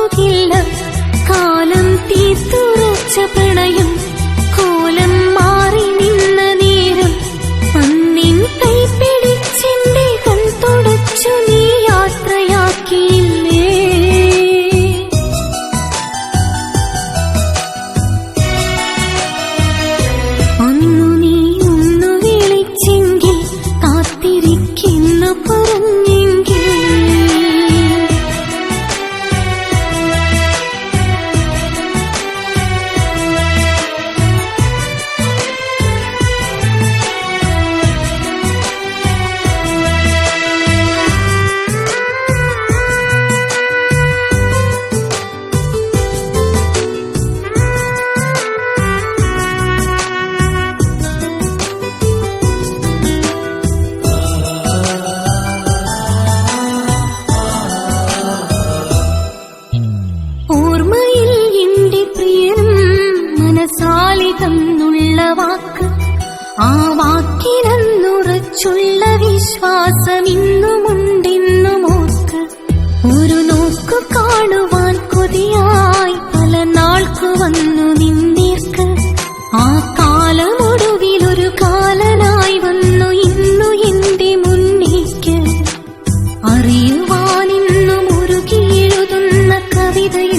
പോകില്ല. കാലം തീർത്തുറച്ച പ്രണയം കോലം മാറി നിന്ന നേരം അന്നിൻ കൈപിടിച്ചെന്റെ കൺ തുടച്ചു നീ യാത്രയാക്കിയില്ലേ. അന്നു നീ ഒന്നു വിളിച്ചെങ്കിൽ കാത്തിരിക്കുന്നു പറഞ്ഞെങ്കിൽ ഓർമ്മയിൽ എന്റെ പ്രിയനും മനസാലിതന്നുള്ള വാക്ക്, ആ വാക്കിനെന്നുറച്ചുള്ള വിശ്വാസം ഇന്നുമുണ്ടെന്നും ഓർക്ക്. ഒരു നോക്കു കാണുവാൻ കൊതിയായി പല നാൾക്കു വന്നു നിന്നേർക്ക്. ആ കാലമൊടുവിലൊരു കാലനായി വന്നു ഇന്നു എന്റെ മുന്നേക്ക്. അറിയുവാനിന്നും ഉരുകിയെഴുതുന്ന കവിതയിൽ